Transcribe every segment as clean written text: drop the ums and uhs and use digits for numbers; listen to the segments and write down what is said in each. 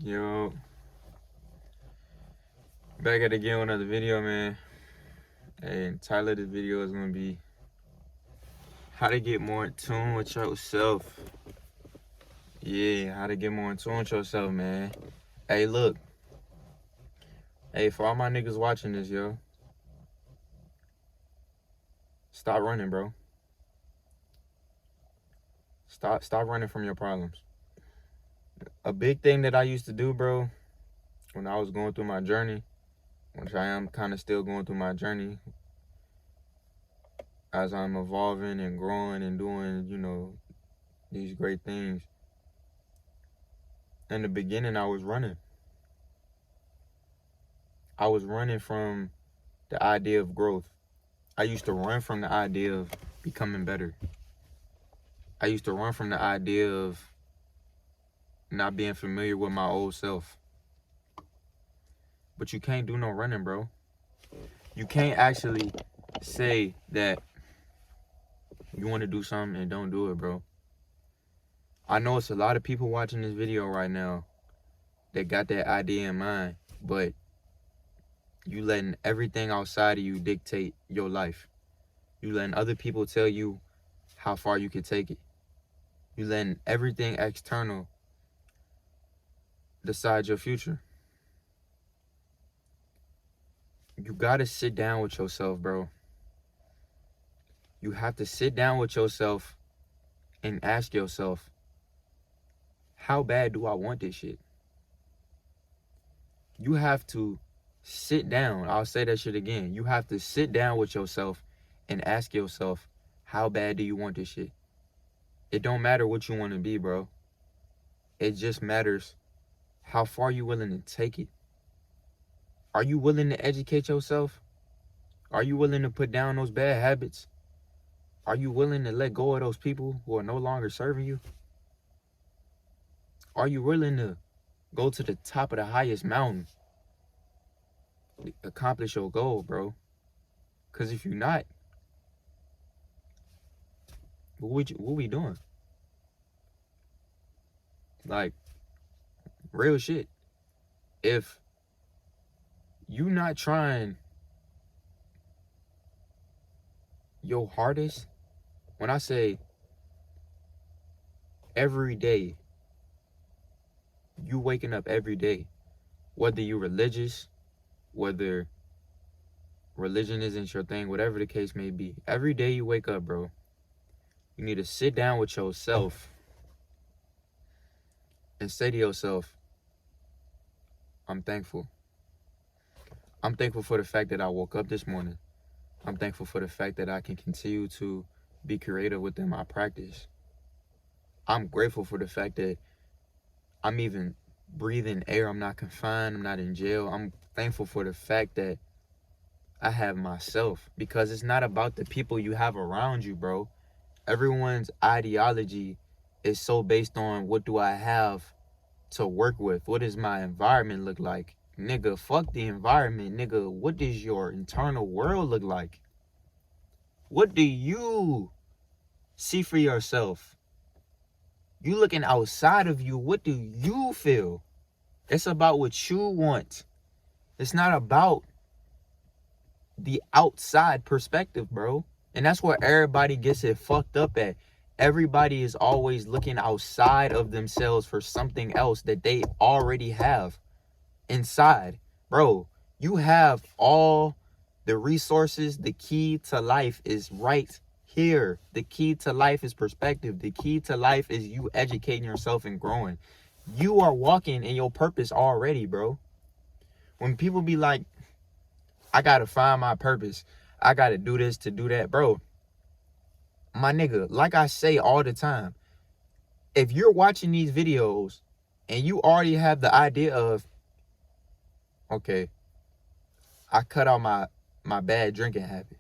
Yo, back at it again with another video, man. And title of the video is gonna be how to get more in tune with yourself. Yeah, how to get more in tune with yourself, man. Hey, look. Hey, for all my niggas watching this, yo, stop running, bro. Stop running from your problems. A big thing that I used to do, bro, when I was going through my journey, which I am kind of still going through my journey, as I'm evolving and growing and doing, these great things. In the beginning, I was running. I was running from the idea of growth. I used to run from the idea of becoming better. I used to run from the idea of not being familiar with my old self. But you can't do no running, bro. You can't actually say that you want to do something and don't do it, bro. I know it's a lot of people watching this video right now that got that idea in mind, but you letting everything outside of you dictate your life. You letting other people tell you how far you can take it. You letting everything external decide your future. You gotta sit down with yourself, bro. You have to sit down with yourself and ask yourself, how bad do I want this shit? You have to sit down. I'll say that shit again. You have to sit down with yourself and ask yourself, how bad do you want this shit? It don't matter what you want to be, bro. It just matters how far you willing to take it. Are you willing to educate yourself? Are you willing to put down those bad habits? Are you willing to let go of those people who are no longer serving you? Are you willing to go to the top of the highest mountain to accomplish your goal, bro? Because if you're not, what we doing? Like, real shit. If you not trying your hardest, when I say every day, you waking up every day, whether you're religious, whether religion isn't your thing, whatever the case may be, every day you wake up, bro, you need to sit down with yourself and say to yourself, I'm thankful. I'm thankful for the fact that I woke up this morning. I'm thankful for the fact that I can continue to be creative within my practice. I'm grateful for the fact that I'm even breathing air. I'm not confined. I'm not in jail. I'm thankful for the fact that I have myself, because it's not about the people you have around you, bro. Everyone's ideology is so based on, what do I have to work with? What does my environment look like? Nigga, fuck the environment. Nigga, what does your internal world look like? What do you see for yourself? You looking outside of you, what do you feel? It's about what you want. It's not about the outside perspective, bro. And that's where everybody gets it fucked up at. Everybody is always looking outside of themselves for something else that they already have inside. Bro, you have all the resources. The key to life is right here. The key to life is perspective. The key to life is you educating yourself and growing. You are walking in your purpose already, bro. When people be like, I gotta find my purpose, I gotta do this to do that, bro, my nigga, like I say all the time, if you're watching these videos and you already have the idea of, okay, I cut out my bad drinking habit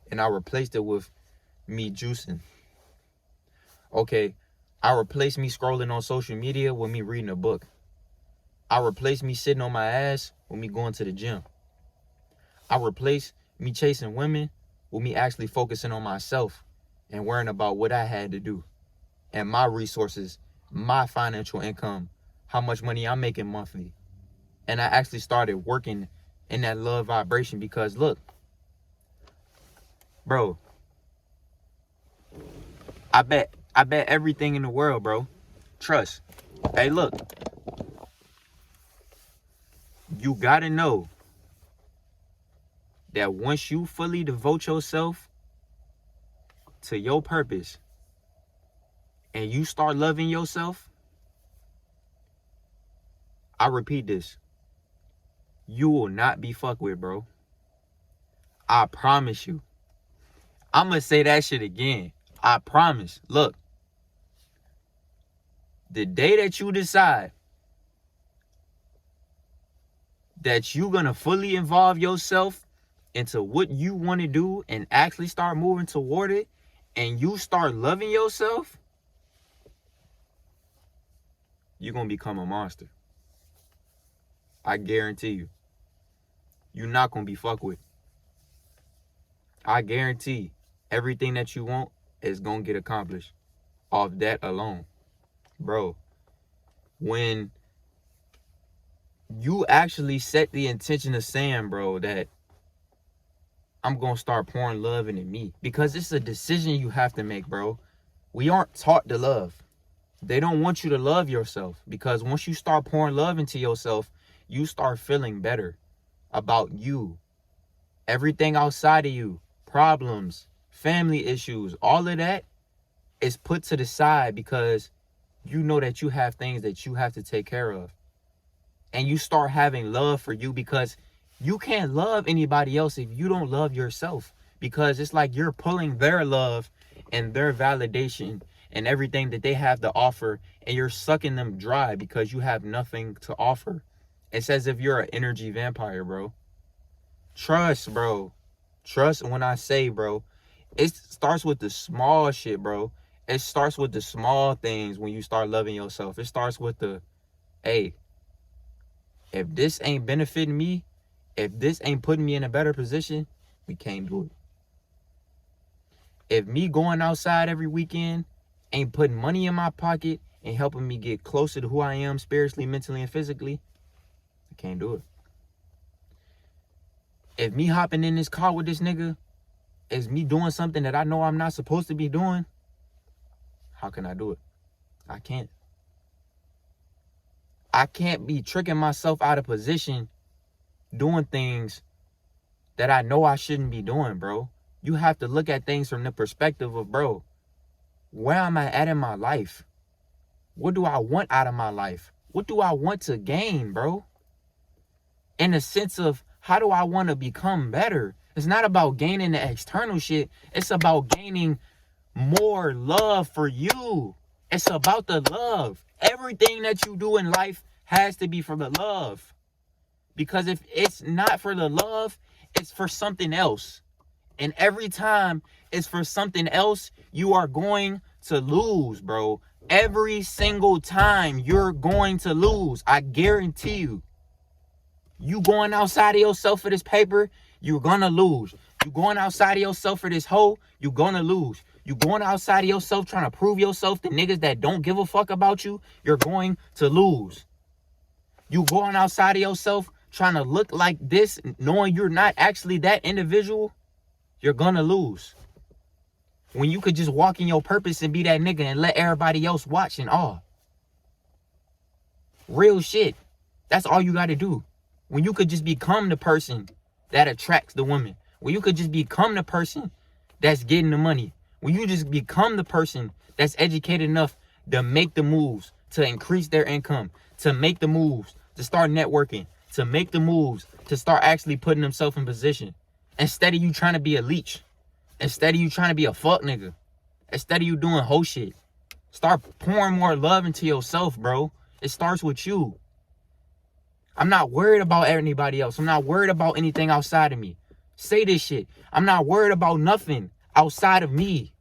and I replaced it with me juicing. Okay, I replaced me scrolling on social media with me reading a book. I replaced me sitting on my ass with me going to the gym. I replaced me chasing women with me actually focusing on myself and worrying about what I had to do and my resources, my financial income, how much money I'm making monthly. And I actually started working in that love vibration because look, bro, I bet everything in the world, bro. Trust. Hey, look. You gotta know that once you fully devote yourself to your purpose and you start loving yourself, I repeat this, you will not be fucked with, bro. I promise you. I'm gonna say that shit again. I promise. Look, the day that you decide that you're gonna fully involve yourself into what you want to do and actually start moving toward it, and you start loving yourself, you're gonna become a monster. I guarantee you. You're not gonna be fucked with. I guarantee everything that you want is gonna get accomplished off that alone. Bro, when you actually set the intention of saying, bro, that I'm gonna start pouring love into me, because it's a decision you have to make, bro. We aren't taught to love. They don't want you to love yourself, because once you start pouring love into yourself, you start feeling better about you. Everything outside of you, problems, family issues, all of that is put to the side because you know that you have things that you have to take care of. And you start having love for you, because you can't love anybody else if you don't love yourself, because it's like you're pulling their love and their validation and everything that they have to offer, and you're sucking them dry because you have nothing to offer. It's as if you're an energy vampire, bro. Trust, bro. Trust when I say, bro, it starts with the small shit, bro. It starts with the small things when you start loving yourself. It starts with the, hey, if this ain't benefiting me, if this ain't putting me in a better position, we can't do it. If me going outside every weekend ain't putting money in my pocket and helping me get closer to who I am spiritually, mentally, and physically, I can't do it. If me hopping in this car with this nigga is me doing something that I know I'm not supposed to be doing, how can I do it? I can't. I can't be tricking myself out of position doing things that I know I shouldn't be doing, bro. You have to look at things from the perspective of, bro, where am I at in my life? What do I want out of my life? What do I want to gain, bro? In the sense of, how do I want to become better? It's not about gaining the external shit. It's about gaining more love for you. It's about the love. Everything that you do in life has to be for the love. Because if it's not for the love, it's for something else. And every time it's for something else, you are going to lose, bro. Every single time you're going to lose. I guarantee you. You going outside of yourself for this paper, you're gonna lose. You going outside of yourself for this hoe, you're gonna lose. You going outside of yourself trying to prove yourself to niggas that don't give a fuck about you, you're going to lose. You going outside of yourself trying to look like this, knowing you're not actually that individual, you're gonna lose. When you could just walk in your purpose and be that nigga and let everybody else watch and all. Real shit. That's all you gotta do. When you could just become the person that attracts the woman. When you could just become the person that's getting the money. When you just become the person that's educated enough to make the moves, to increase their income, to make the moves, to start networking, to make the moves, to start actually putting themselves in position. Instead of you trying to be a leech. Instead of you trying to be a fuck nigga. Instead of you doing whole shit. Start pouring more love into yourself, bro. It starts with you. I'm not worried about anybody else. I'm not worried about anything outside of me. Say this shit. I'm not worried about nothing outside of me.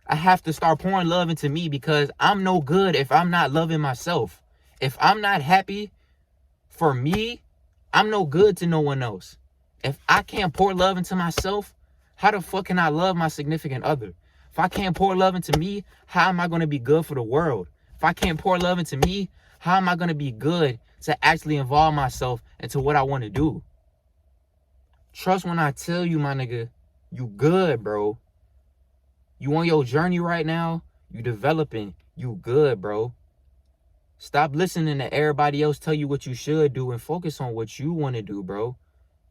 I have to start pouring love into me, because I'm no good if I'm not loving myself. If I'm not happy for me, I'm no good to no one else. If I can't pour love into myself, how the fuck can I love my significant other? If I can't pour love into me, how am I going to be good for the world? If I can't pour love into me, How am I going to be good to actually involve myself into what I want to do? Trust when I tell you, my nigga, you good, bro. You on your journey right now, you developing, you good, bro. Stop listening to everybody else tell you what you should do and focus on what you want to do, bro.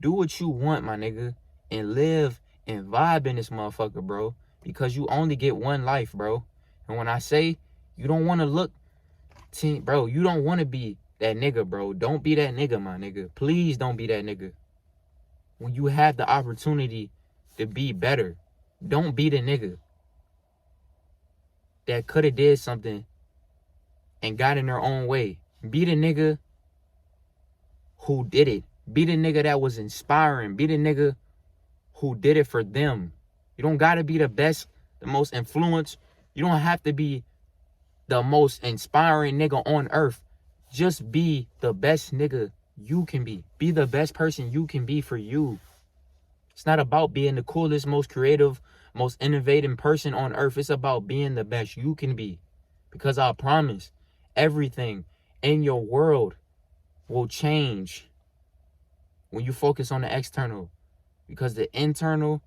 Do what you want, my nigga, and live and vibe in this motherfucker, bro, because you only get one life, bro. And when I say you don't want to look, bro, you don't want to be that nigga, bro. Don't be that nigga, my nigga. Please don't be that nigga. When you have the opportunity to be better, don't be the nigga that could have did something and got in their own way. Be the nigga who did it. Be the nigga that was inspiring. Be the nigga who did it for them. You don't got to be the best, the most influenced. You don't have to be the most inspiring nigga on earth. Just be the best nigga you can be. Be the best person you can be for you. It's not about being the coolest, most creative, most innovative person on earth. It's about being the best you can be. Because I promise, everything in your world will change when you focus on the external. Because the internal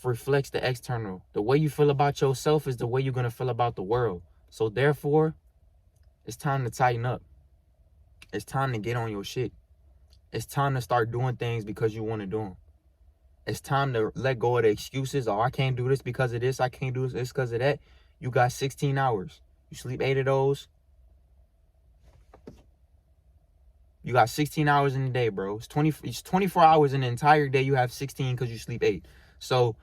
reflects the external. The way you feel about yourself is the way you're going to feel about the world. So therefore, it's time to tighten up. It's time to get on your shit. It's time to start doing things because you want to do them. It's time to let go of the excuses. Oh, I can't do this because of this. I can't do this because of that. You got 16 hours. You sleep 8 of those. You got 16 hours in a day, bro. It's 24 hours in the entire day. You have 16 because you sleep 8. So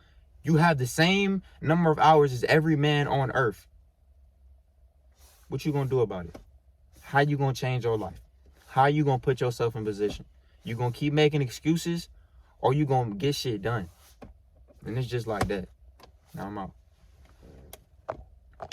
you have the same number of hours as every man on earth. What you gonna do about it? How you gonna change your life? How you gonna put yourself in position? You gonna keep making excuses, or you gonna get shit done? And it's just like that. Now I'm out.